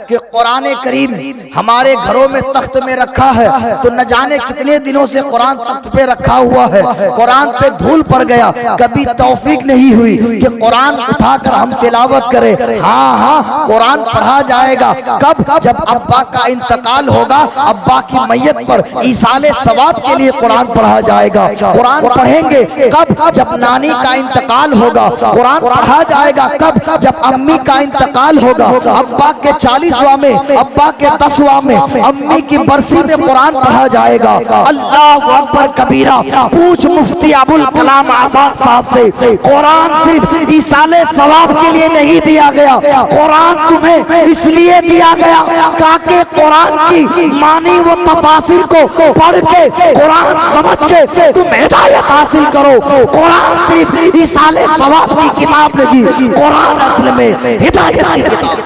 कि कुरान करीम हमारे घरों में तख्त में रखा है, तो न जाने कितने दिनों से कुरान तख्त पे रखा हुआ है, कुरान पे धूल पड़ गया, कभी तौफीक नहीं हुई कि कुरान उठाकर हम तिलावत करें। हाँ हाँ, कुरान पढ़ा जाएगा कब? जब अब्बा का इंतकाल होगा, अब्बा की मैयत पर ईसाले सवाब के लिए कुरान पढ़ा जाएगा। कुरान पढ़ेंगे कब? जब नानी का इंतकाल होगा। कुरान पढ़ा जाएगा कब? जब अम्मी का इंतकाल होगा। अब्बा के 40वां में, अब्बा के 10वां में, अम्मी की बरसी में कुरान पढ़ा जाएगा। अल्लाह अकबर कबीरा। पूछ मुफ्ती अबुल कलाम आजाद साहब से, कुरान सिर्फ ईसाले सवाब के लिए नहीं दिया गया, कुरान तुम्हें इसलिए दिया गया ताकि कुरान की मानी व तफासिर को पढ़ के, कुरान समझ के तुम हिदायत हासिल करो। कुरान सिर्फ ईसाले सवाब की किताब नहीं, कुरान असल में हिदायत की किताब,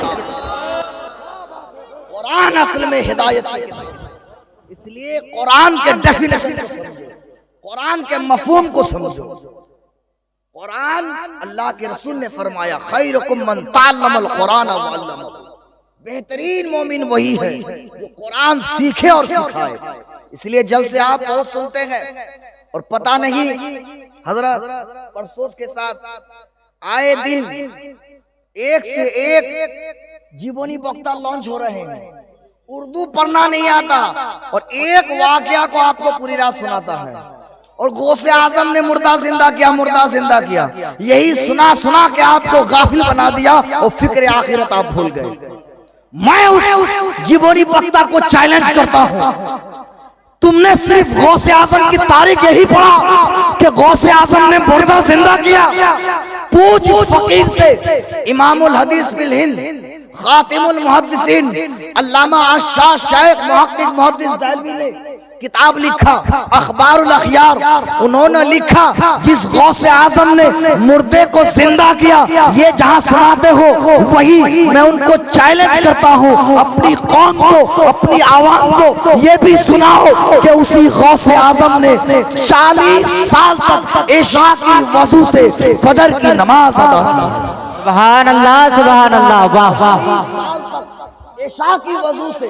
कुरान असल में हिदायत की किताब। इसलिए कुरान के डेफिनेशन को समझो, कुरान के मफहूम को समझो। कुरान, अल्लाह के रसूल ने फरमाया, खैरुकुम मन तअल्लमल कुरान व अल्लमहु। बेहतरीन मोमिन वही है जो कुरान सीखे और सिखाए। इसलिए जल्द से आप बहुत सुनते हैं और पता नहीं, हजरत परसों के साथ आए दिन एक से एक जीवनी वक्ता लॉन्च हो रहे हैं। उर्दू पढ़ना नहीं आता और एक वाकया को आपको पूरी रात सुनाता है। और गौसे आजम ने मुर्दा जिंदा किया, मुर्दा जिंदा किया, यही सुना सुना के आपको गाफिल बना दिया और फिक्र आखिरत आप भूल गए। मैं उस जीवनी वक्ता को चैलेंज करता हूं, तुमने सिर्फ गौसे आजम की तारीख यही पढ़ा कि गौसे आजम ने मुर्दा जिंदा किया? पूछ उस फकीर से, इमामुल हदीस बिल हिंद, खातिमुल मुहद्दिसीन, अल्लामा आशाह शेख मुहक्किक मुहद्दिस दहलवी ने किताब लिखा, अखबारुल अखयार। उन्होंने लिखा जिस गौसे आजम ने मुर्दे को जिंदा किया, ये जहां सुनाते हो वही मैं उनको चैलेंज करता हूं, अपनी कौम को, अपनी आवाम को ये भी सुनाओ कि उसी गौसे आजम ने 40 साल तक इशा की वजू से फजर की नमाज अदा की। सुभान अल्लाह, सुभान अल्लाह, वाह वाह। इशा की वजू से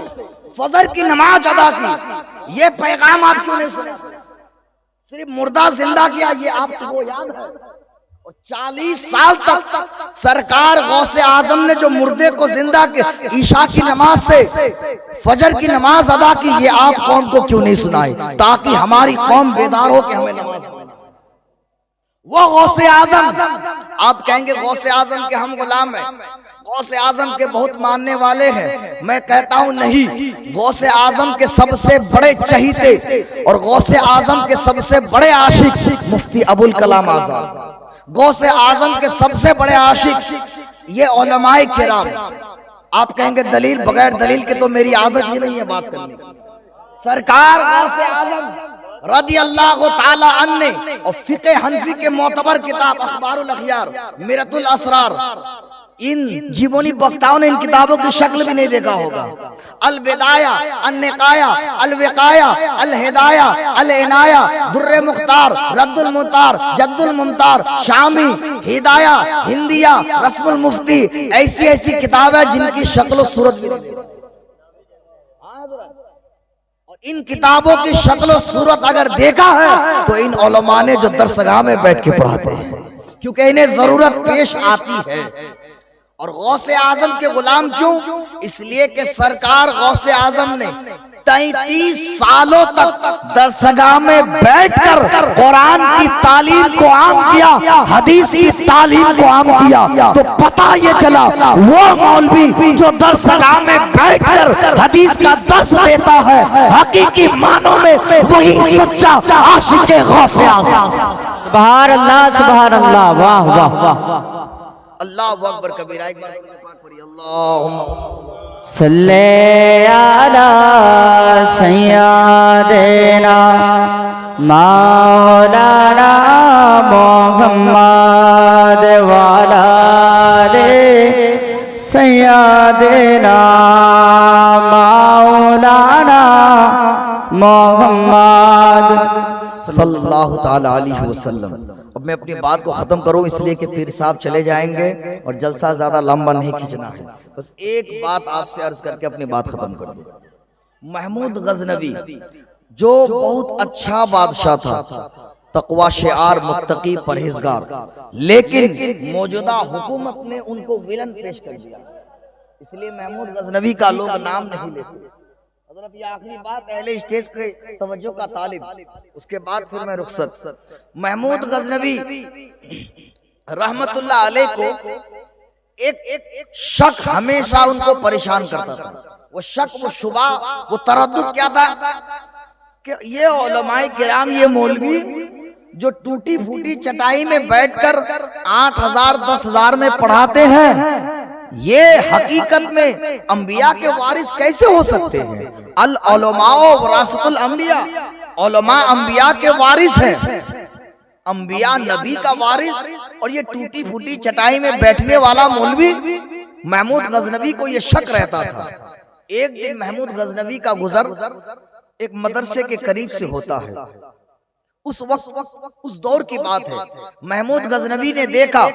फजर की नमाज अदा की। ये पैगाम आप क्यों नहीं सुने? सिर्फ मुर्दा जिंदा किया, ये आपको याद है? और 40 साल तक सरकार गौसे आजम ने जो मुर्दे को जिंदा किया, ईशा की नमाज से फजर की नमाज अदा की, ये आप कौम को क्यों नहीं सुनाए ताकि हमारी कौम बेदार हो कि हमें नमाज पढ़ना। वो गौसे आजम, आप कहेंगे गौसे आजम के हम गुलाम हैं, गौसे आजम के बहुत मानने वाले हैं। मैं कहता हूं नहीं, गौसे आजम के सबसे बड़े चहीते और गौसे आजम के सबसे बड़े आशिक मुफ्ती अबुल कलाम आजाद। गौसे आजम के सबसे बड़े आशिक ये उलमाए किराम। आप कहेंगे दलील, बगैर दलील के तो मेरी आदत ही नहीं है बात करने की। सरकार गौसे आजम रज़ी अल्लाह ताला अन्हु ने और फिक़े हनफी के मोतबर किताब अखबारुल अखयार, मिरतुल असरार, इन जीवनी वक्ताओं ने इन किताबों की शक्ल भी नहीं देखा होगा। अल बिदाया, अन निकाया, अल विकाया, अल हिदाया, अल इनाया, दुर्रे मुख्तार, रद्दुल मुतार, जद्दुल मुमतार, शामी, हिदाया, हिंदिया, रस्मुल मुफ्ती, ऐसी ऐसी किताब है जिनकी शक्ल और सूरत भी नहीं। और इन किताबों की शक्ल और सूरत अगर देखा है तो इन उलमा ने जो दरसगाह में बैठ के पढ़ाते हैं, क्योंकि इन्हें जरूरत पेश आती है। और गौसे आजम के गुलाम क्यों? इसलिए कि सरकार गौसे आजम ने 33 सालों तक दरसगाह में बैठकर कुरान की तालीम को आम किया, हदीस की तालीम को आम किया। तो पता ये चला वो मौलवी जो दरसगाह में बैठकर हदीस का दर्स देता है, हकीकी मानों में वही सच्चा आशिक गौसे आजम। सुभान अल्लाह, सुभान अल्लाह, वाह वाह वाह। अल्लाहु अकबर कबीरा। एक बार पाक पढ़िए, अल्लाहुम्मा सल्ले अला सय्यदना मौलाना मुहम्मद वाला रे सय्यदना मौलाना मोहम्मद सल्लल्लाहु ताला अलैहि वसल्लम। अब मैं अपनी बात को खत्म करूं इसलिए कि पीर साहब चले जाएंगे और जलसा ज्यादा लंबा नहीं खींचना है। बस एक बात आपसे अर्ज करके अपनी बात खत्म कर दूं। महमूद गजनवी जो बहुत अच्छा बादशाह था, तकवा शिआर, मुत्तकी, परहेजगार, लेकिन मौजूदा हुकूमत ने उनको विलन पेश कर दिया, इसलिए महमूद गजनवी का लोग नाम नहीं लेते। हज़रत ये आखिरी बात अहले स्टेज के तवज्जो का तालिब, उसके बाद फिर मैं रुखसत। महमूद गजनवी रहमतुल्लाह अलैह को एक शक हमेशा उनको परेशान करता था। वो शक, वो शुबा, वो तरद्दुद क्या था कि ये उलमाए किराम, ये मौलवी जो टूटी फूटी चटाई में बैठकर 8,000 10,000 में पढ़ाते हैं, ये हकीकत में अंबिया के वारिस कैसे हो सकते हैं? अल उलमाओ वरासतुल अंबिया, उलमा अंबिया के वारिस हैं, अंबिया नबी का वारिस, और ये टूटी फूटी चटाई में बैठने वाला मौलवी। महमूद गजनवी को ये शक रहता था। एक दिन महमूद गजनवी का गुजर एक मदरसे के करीब से होता है। उस वक्त, उस दौर की बात है, महमूद गजनवी ने देखा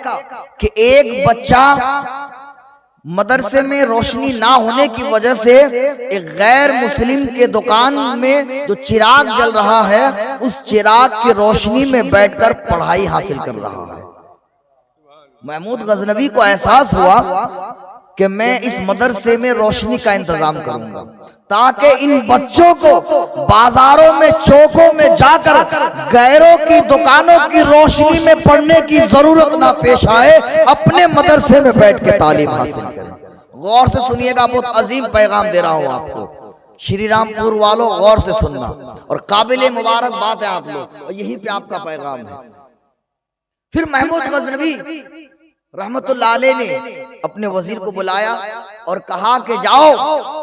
कि एक बच्चा मदरसे में रोशनी ना होने की वजह से एक गैर मुस्लिम के दुकान में जो चिराग जल रहा है, उस चिराग की रोशनी में बैठकर पढ़ाई हासिल कर रहा है। महमूद गजनवी को एहसास हुआ कि मैं इस मदरसे में रोशनी का इंतजाम करूंगा ताकि इन बच्चों को बाजारों में, चौकों में जाकर गैरों की दुकानों की रोशनी में पढ़ने की जरूरत ना पेश आए, अपने मदरसे में बैठ के तालीम हासिल करें। गौर से सुनिएगा, बहुत अजीम पैगाम दे रहा हूं आपको। श्री रामपुर वालों गौर से सुनना, और काबिल मुबारक बात है आप लोग, और यही पे आपका पैगाम है। फिर महमूद गजनवी रहमतुल्लाह अलैह ने अपने वजीर को बुलाया और कहा कि जाओ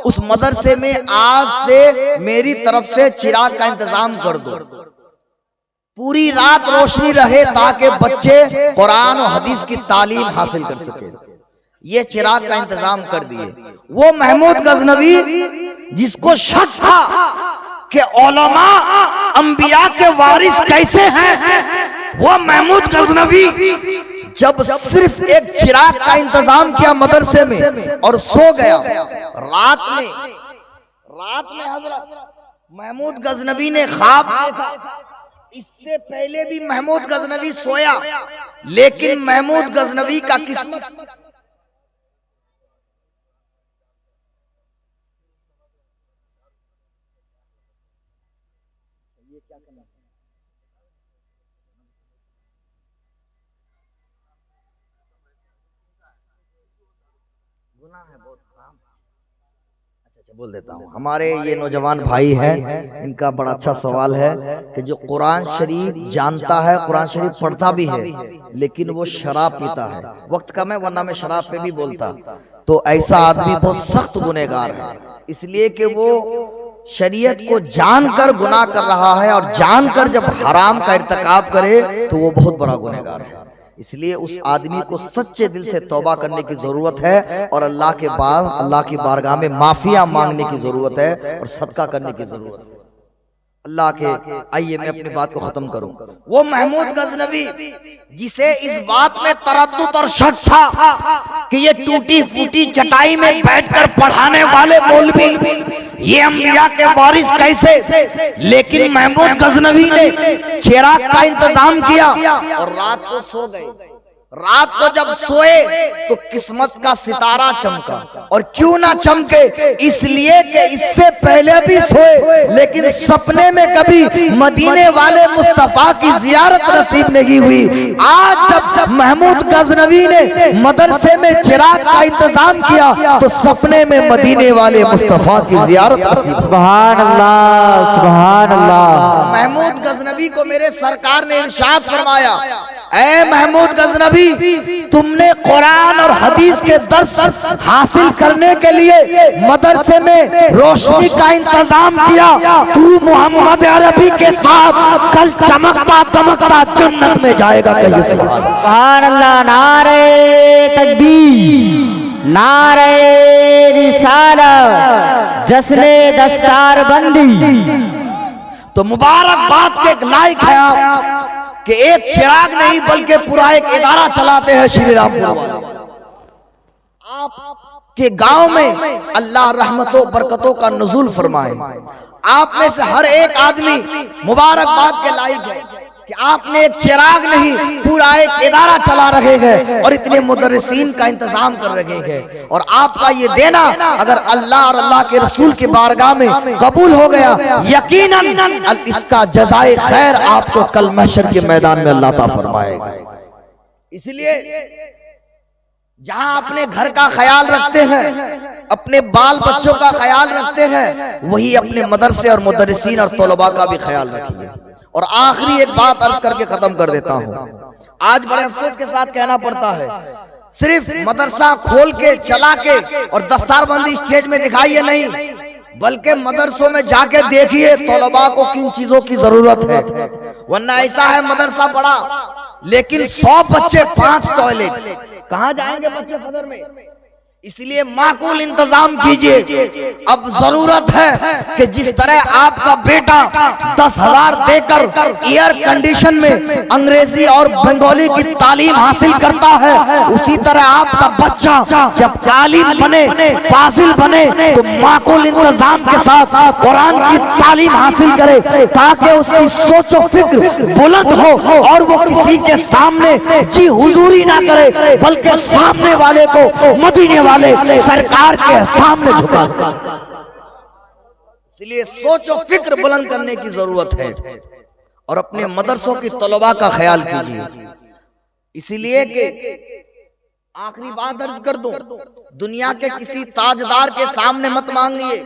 उस मदरसे में आज से मेरी तरफ से चिराग का इंतजाम कर दो, पूरी रात रोशनी रहे ताकि बच्चे कुरान और हदीस की तालीम हासिल कर सके। ये चिराग का इंतजाम कर दिए। वो महमूद गजनवी जिसको शक था कि उलमा अंबिया के वारिस कैसे हैं, वो महमूद गजनवी जब सिर्फ एक चिराग का इंतजाम किया मदरसे में और सो गया। रात में हजरत महमूद गजनवी ने ख्वाब देखा। इससे पहले भी महमूद गजनवी सोया, लेकिन महमूद गजनवी का किस्मत गुनाह है बहुत। अच्छा बोल देता हूँ। हमारे ये नौजवान भाई हैं, इनका बड़ा अच्छा सवाल है कि जो कुरान शरीफ जानता है, कुरान शरीफ पढ़ता भी है, लेकिन वो शराब पीता है। वक्त कम है वरना मैं शराब पे भी बोलता। तो ऐसा आदमी बहुत सख्त गुनहगार है, इसलिए कि वो शरीयत को जानकर गुनाह कर रहा है और जानकर जब हराम का इर्तिकाब करे तो वो बहुत बड़ा गुनहगार है। इसलिए उस आदमी को सच्चे दिल से तौबा करने की जरूरत है और अल्लाह की बारगाह में माफिया मांगने की जरूरत है और सदका करने की जरूरत है। अल्लाह के, आइए मैं अपनी बात को खत्म करूं। वो महमूद गजनवी जिसे इस बात में तरद्दुद और शक था कि ये टूटी फूटी चटाई में बैठकर पढ़ाने वाले मौलवी ये अंबिया के वारिस कैसे, लेकिन महमूद गजनवी ने चिराग का इंतजाम किया और रात को सो गए। रात को जब सोए तो किस्मत का सितारा चमका, और क्यों ना चमके, इसलिए कि इससे पहले भी सोए लेकिन सपने में कभी मदीने वाले मुस्तफा की जियारत नसीब नहीं हुई। आज जब महमूद गजनवी ने मदरसे में चिराग का इंतजाम किया तो सपने में मदीने वाले मुस्तफा की जियारत नसीब। सुभान अल्लाह, सुभान अल्लाह। महमूद गजनवी को मेरे सरकार ने इरशाद फरमाया, ऐ महमूद गजनवी, तुमने कुरान और हदीस के दर्स हासिल करने के लिए मदरसे में रोशनी का इंतजाम किया। तू मोहम्मद अरबी के साथ कल चमकता दमकता जन्नत में जाएगा। सुभान अल्लाह। नारे तकबीर, नारे रिसालत, जश्ने दस्तारबंदी। तो मुबारकबाद के लायक है आप कि एक चिराग नहीं बल्कि पूरा एक इदारा चलाते हैं श्री रामपुर वाले। आपके गांव में अल्लाह रहमतों बरकतों का नुज़ूल फरमाए। आप में से हर एक आदमी मुबारकबाद के लायक है कि आपने एक चिराग नहीं पूरा एक इदारा चला रखे हैं और इतने मुदर्रिसीन का इंतजाम कर रखे हैं। और आपका ये देना अगर अल्लाह और अल्लाह के रसूल की बारगाह में कबूल हो गया, यकीनन इसका जज़ाए खैर आपको कल महशर के मैदान में अल्लाह ताला फरमाएगा। इसलिए जहां अपने घर का ख्याल रखते हैं, अपने बाल बच्चों का ख्याल रखते हैं, वही अपने मदरसे और मुदर्रिसीन और तलबा का भी ख्याल रखिए। और आखिरी एक बात अर्ज करके खत्म कर देता हूं। आज बड़े अफसोस के साथ कहना पड़ता है, सिर्फ मदरसा खोल के चला के और दस्तारबंदी स्टेज में दिखाइए नहीं, बल्कि मदरसों में जाके देखिए तलबा को किन चीजों की जरूरत है। वरना ऐसा है मदरसा बड़ा लेकिन 100 बच्चे 5 टॉयलेट, कहां जाएंगे बच्चे फजर में? इसलिए माकूल इंतजाम कीजिए। अब जरूरत है कि जिस तरह आपका बेटा 10,000 देकर एयर कंडीशन में अंग्रेजी और बंगाली की तालीम हासिल करता है, उसी तरह आपका बच्चा जब तालीम बने, फाजिल बने, तो माकूल इंतजाम के साथ कुरान की तालीम हासिल करे ताकि उसकी सोचो फिक्र बुलंद हो और वो किसी के सामने जी हुजूरी ना करे बल्कि सामने वाले को मदीने वाले सरकार के सामने झुका। इसलिए सोचो फिक्र बुलंद करने की जरूरत है और अपने मदरसों की तलबा का ख्याल कीजिए। इसलिए कि आखिरी बात अर्ज कर दूं, दुनिया के किसी ताजदार के सामने मत मांगिए,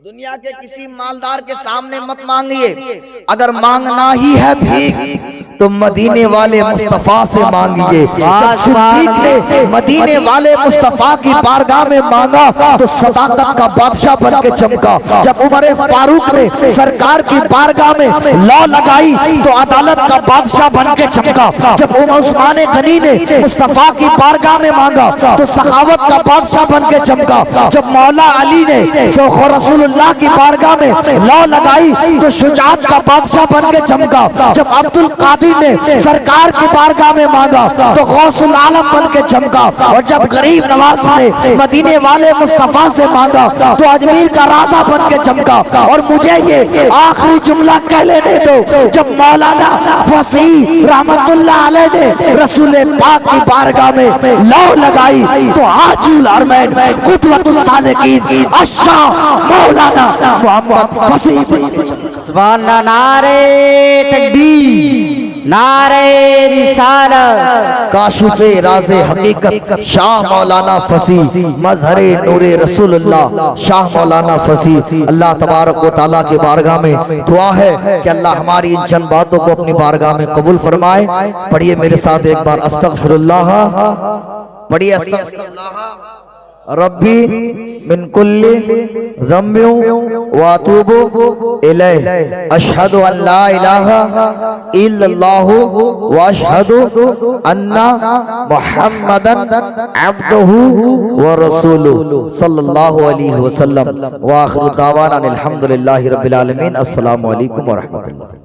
दुनिया के किसी मालदार के सामने मत मांगिए। अगर मांगना ही है भीख तो मदीने वाले मुस्तफा से मांगिए। जब सिद्दीक ने मदीने वाले मुस्तफा की बारगाह में मांगा तो सदाकत का बादशाह बन के चमका। जब उमर फारूक ने सरकार की बारगाह में लॉ लगाई तो अदालत का बादशाह बन के चमका। जब उस्मान गनी ने मुस्तफा की बारगाह में मांगा तो सखावत का बादशाह बन के चमका। जब मौला अली ने रसूलुल्लाह की बारगाह में लॉ लगाई तो शुजाअत का बादशाह बन के चमका। जब अब्दुल कादिर ने सरकार की बारगाह में मांगा तो गौसुल आलम बन के चमका। और जब गरीब नवाज ने मदीने वाले मुस्तफा से मांगा तो अजमीर का राजा बन के चमका। और मुझे ये आखिरी जुमला कह लेने दो, जब मौलाना फसीह रहमतुल्लाह अलैह ने रसूल पाक की बारगाह में लौ लगाई तो आजुल अरमैन कुतवतुल सालिकीन अशाह मौलाना मोहम्मद फसीह। सुभान अल्लाह। नारे तकबीर, नारे रिसालत, काशिफे राज़े हकीकत शाह मौलाना फसीह, मजहरे नूरे रसूलुल्लाह शाह मौलाना फसीह। अल्लाह तबारक व तआला की बारगाह में दुआ है कि अल्लाह हमारी इन चंद बातों को अपनी बारगाह में कबूल फरमाए। पढ़िए मेरे साथ एक बार अस्तगफिरुल्लाह, पढ़िए अस्तगफिरुल्लाह। रब्बी मिन कुल्ली ज़म्बिन व अतूबु इलैह अशहदु अन ला इलाहा इल्लल्लाहु व अशहदु अन्ना मुहम्मदन अब्दुहु व रसूलुहु सल्लल्लाहु अलैहि वसल्लम व आखिरु दावाना अनिल हम्दुलिल्लाहि रब्बिल आलमीन। अस्सलामु अलैकुम व रहमतुल्लाह।